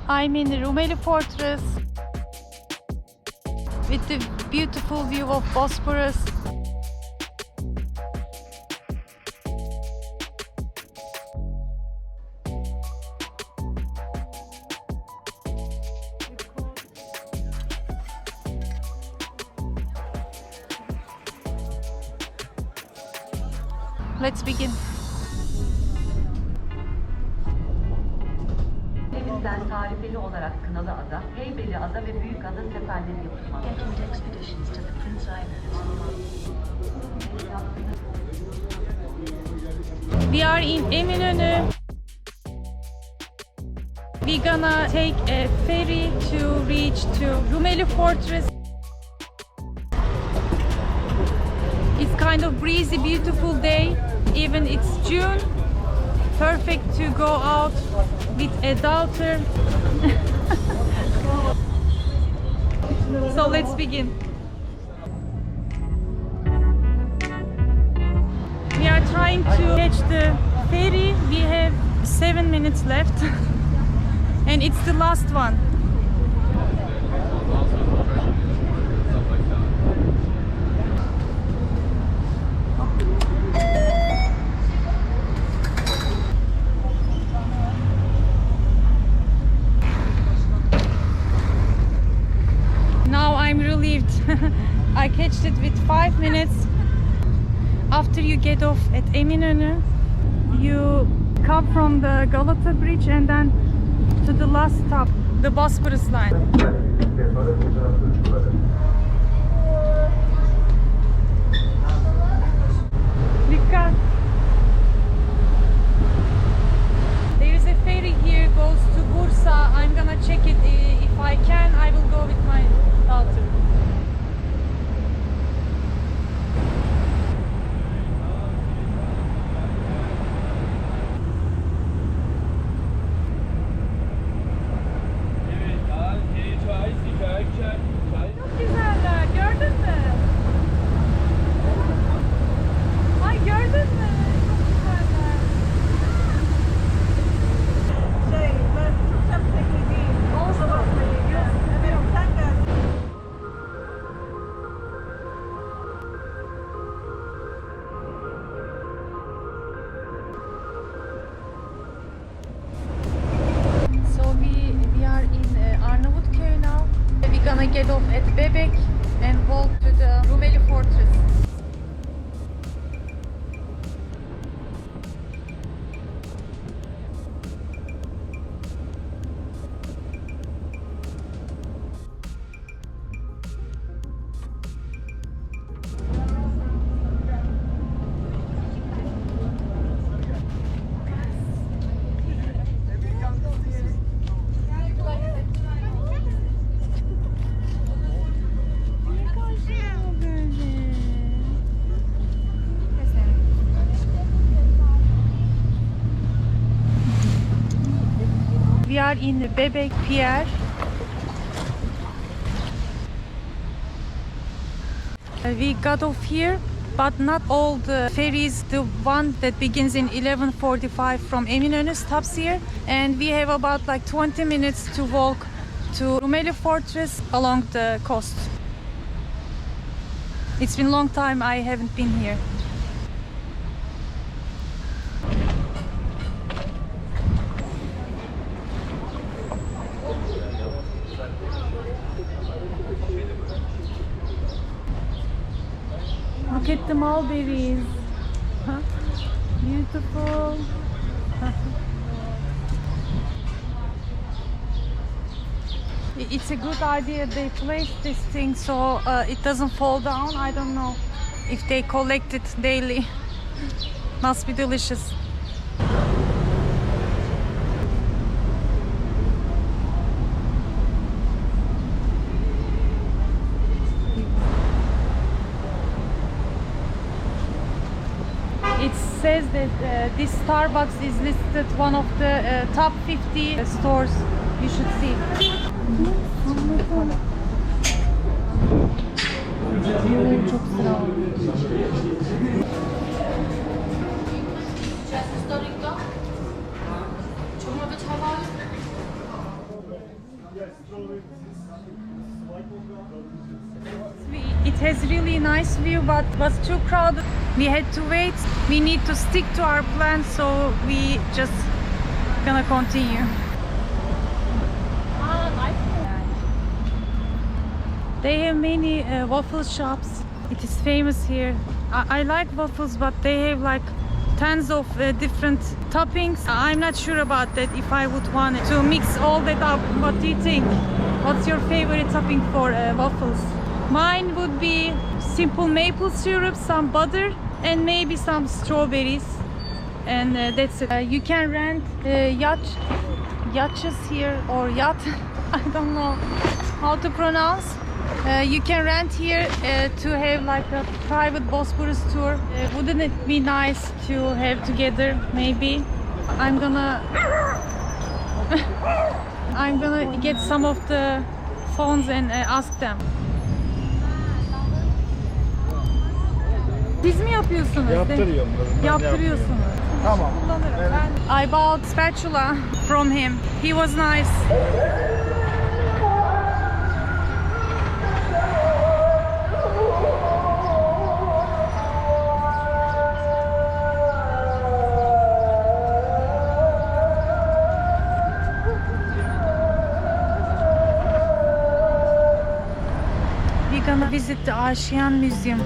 I'm in Rumeli Fortress with the beautiful view of Bosphorus. Let's begin. Denizden tarifeli olarak Kınalıada, Heybeliada ve Büyükada seferleri yapılmaktadır. We are in Eminönü. We're gonna take a ferry to reach to Rumeli Fortress. It's kind of breezy, beautiful day. Even it's June. Perfect to go out with a daughter. So let's begin. We are trying to catch the ferry. We have 7 minutes left. And it's the last one. Now I'm relieved. I catched it with 5 minutes. After you get off at Eminönü, you come from the Galata Bridge and then to the last stop, the Bosphorus line. Dikkat! There is a ferry here, goes to Bursa. I'm gonna check it. If I can, I will go with my daughter. Çok güzeller, gördün mü? Ay gördün mü? Çok güzeller. Ben Türkçe pek değil. Olsun. Evet, sen gel. So we are in Arnavutköy now. We're gonna get off at Bebek and walk to the Rumeli Fortress. We are in Bebek Pier. We got off here, but not all the ferries. The one that begins in 11:45 from Eminönü stops here, and we have about like 20 minutes to walk to Rumeli Fortress along the coast. It's been a long time I haven't been here. Look at the mulberries. Huh? Beautiful. It's a good idea they placed this thing so it doesn't fall down. I don't know if they collect it daily. Must be delicious. It says that this Starbucks is listed one of the top 50 stores you should see. Çok sıra var. It has really nice view, but was too crowded. We had to wait. We need to stick to our plan, so we just gonna continue. They have many waffle shops. It is famous here. I like waffles, but they have like tons of different toppings. I'm not sure about that if I would want to mix all that up. What do you think? What's your favorite topping for waffles? Mine would be simple maple syrup, some butter, and maybe some strawberries. And that's it. You can rent yachts here, or yacht. I don't know how to pronounce. You can rent here to have like a private Bosporus tour. Wouldn't it be nice to have together? Maybe I'm gonna get some of the phones and ask them. Siz mi yapıyorsunuz? Yaptırıyorum. Yaptırıyorsunuz. Tamam. I bought spatula from him. He was nice. We're gonna visit the Aşiyan Museum.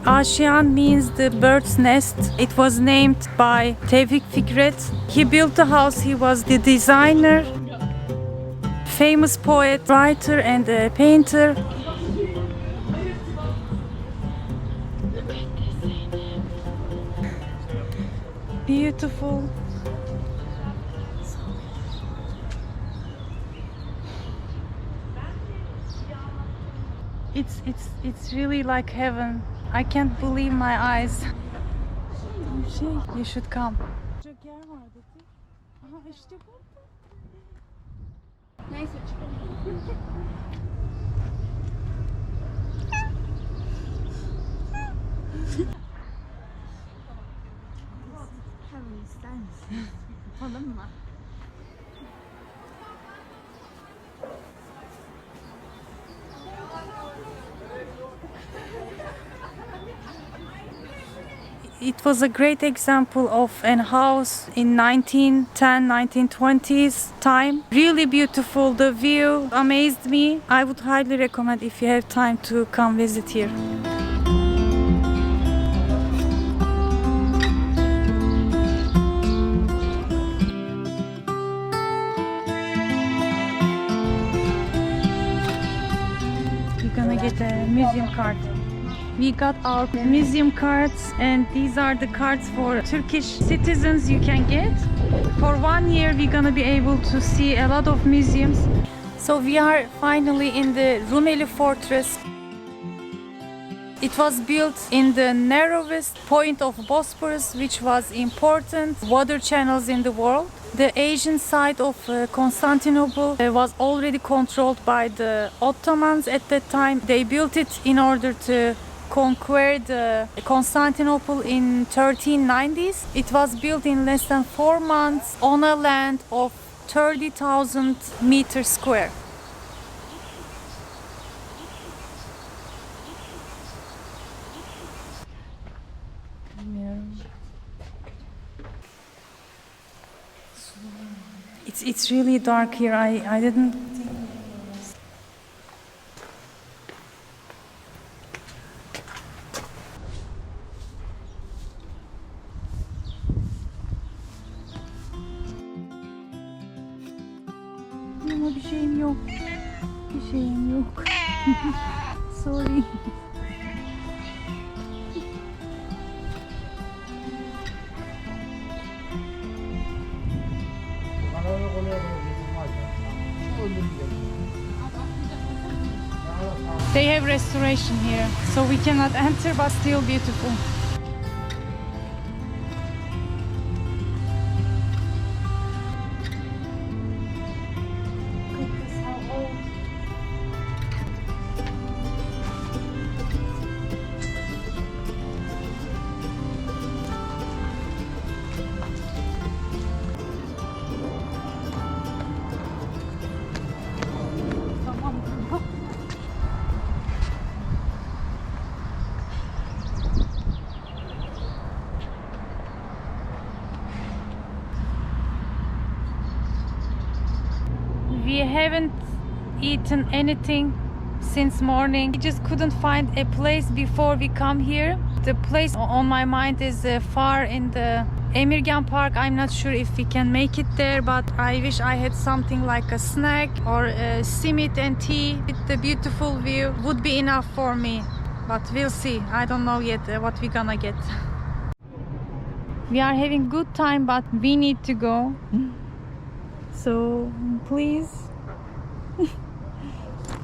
Aşiyan means the bird's nest. It was named by Tevfik Fikret. He built the house. He was the designer, famous poet, writer, and painter. Beautiful. It's really like heaven. I can't believe my eyes. You should come. It was a great example of a house in 1910, 1920s time. Really beautiful. The view amazed me. I would highly recommend if you have time to come visit here. You're gonna get a museum card. We got our museum cards, and these are the cards for Turkish citizens you can get. For 1 year we're gonna be able to see a lot of museums. So we are finally in the Rumeli Fortress. It was built in the narrowest point of Bosporus, which was important water channels in the world. The Asian side of Constantinople was already controlled by the Ottomans at that time. They built it in order to conquer the Constantinople in 1390s. It was built in less than 4 months on a land of 30,000 meters square. It's really dark here. I didn't. Ama bir şeyim yok. Bir şeyim yok. Sorry. They have restoration here, so we cannot enter, but still beautiful. We haven't eaten anything since morning. We just couldn't find a place before we come here. The place on my mind is far in the Emirgan Park. I'm not sure if we can make it there, but I wish I had something like a snack or a simit and tea with the beautiful view would be enough for me. But we'll see. I don't know yet what we're gonna get. We are having good time, but we need to go. So please,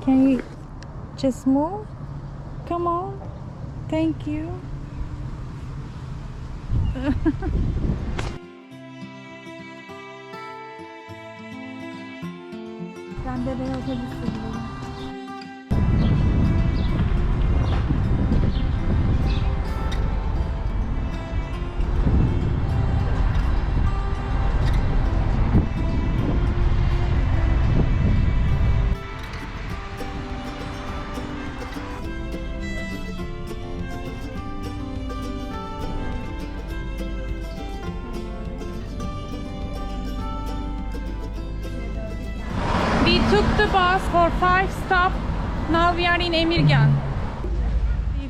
can you just move? Come on. Thank you. Ben de ben otobüs sürüyorum. We took the bus for 5 stops. Now we are in Emirgan.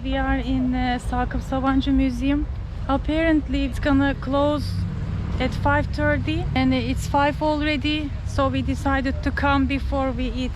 We are in Sakıp Sabancı Museum. Apparently it's gonna close at 5:30 and it's 5 already. So we decided to come before we eat.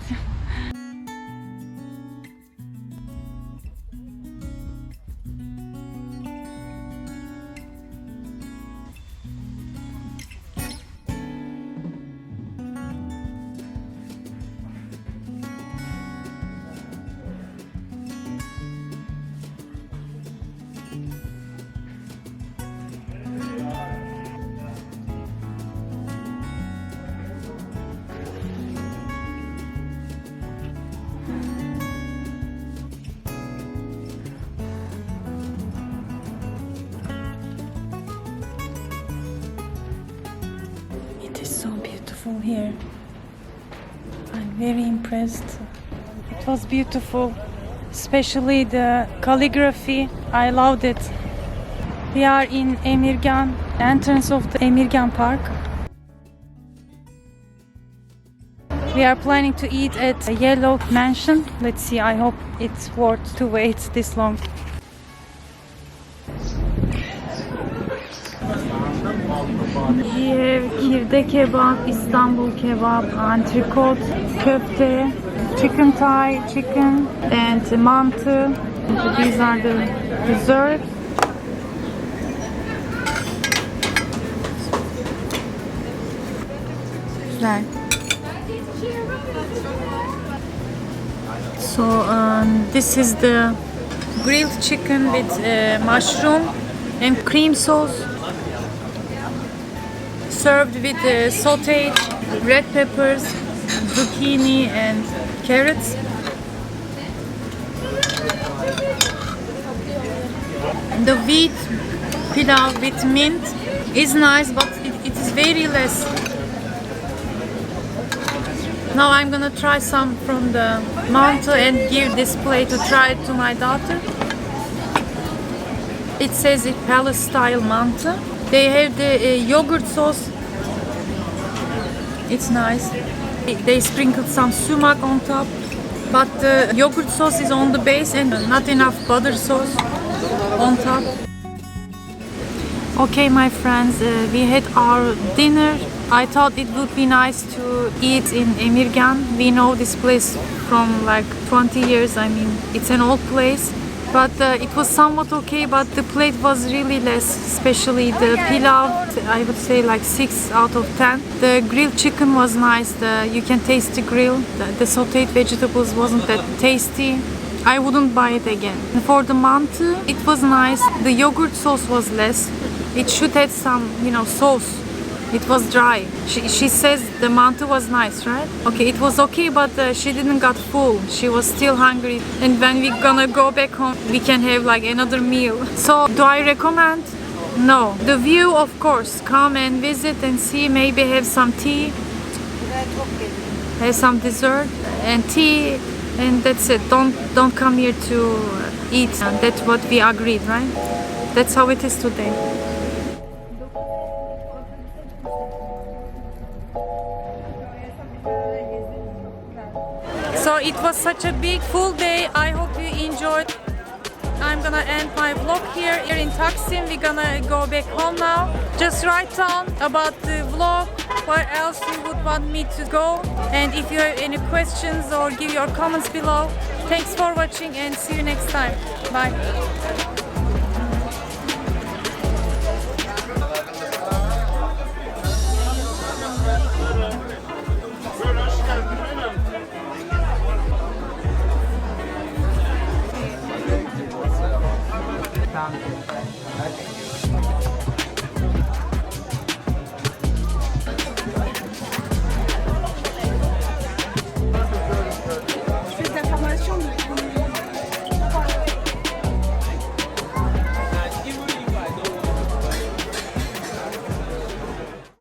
It is so beautiful here. I'm very impressed. It was beautiful, especially the calligraphy. I loved it. We are in Emirgan, entrance of the Emirgan Park. We are planning to eat at a Yellow Mansion. Let's see, I hope it's worth to wait this long. We have kirde kebap, Istanbul kebap, antrikot, köfte, chicken thigh, chicken, and mantı. These are the desserts. Güzel. So this is the grilled chicken with mushroom and cream sauce, served with sauteed red peppers, zucchini and carrots. The wheat pilav with mint is nice, but it is very less. Now I'm gonna try some from the mantı and give this plate to try it to my daughter. It says it palace style mantı. They have the yogurt sauce. It's nice. They sprinkled some sumac on top, but the yogurt sauce is on the base and not enough butter sauce on top. Okay, my friends, we had our dinner. I thought it would be nice to eat in Emirgan. We know this place from like 20 years. I mean, it's an old place. But it was somewhat okay, but the plate was really less, especially the pilav, I would say like 6 out of 10. The grilled chicken was nice, you can taste the grill. The sauteed vegetables wasn't that tasty. I wouldn't buy it again. For the mantı, it was nice. The yogurt sauce was less. It should have some, sauce. It was dry. She says the mantı was nice, right? Okay, it was okay, but she didn't got full. She was still hungry. And when we gonna go back home, we can have like another meal. So, do I recommend? No. The view, of course. Come and visit and see. Maybe have some tea. Have some dessert and tea, and that's it. Don't come here to eat. That's what we agreed, right? That's how it is today. it was such a big full day. I hope you enjoyed. I'm gonna end my vlog here in Taksim. We're gonna go back home now. Just write down about the vlog, where else you would want me to go, and if you have any questions or give your comments below. Thanks for watching and see you next time. Bye. Tamam.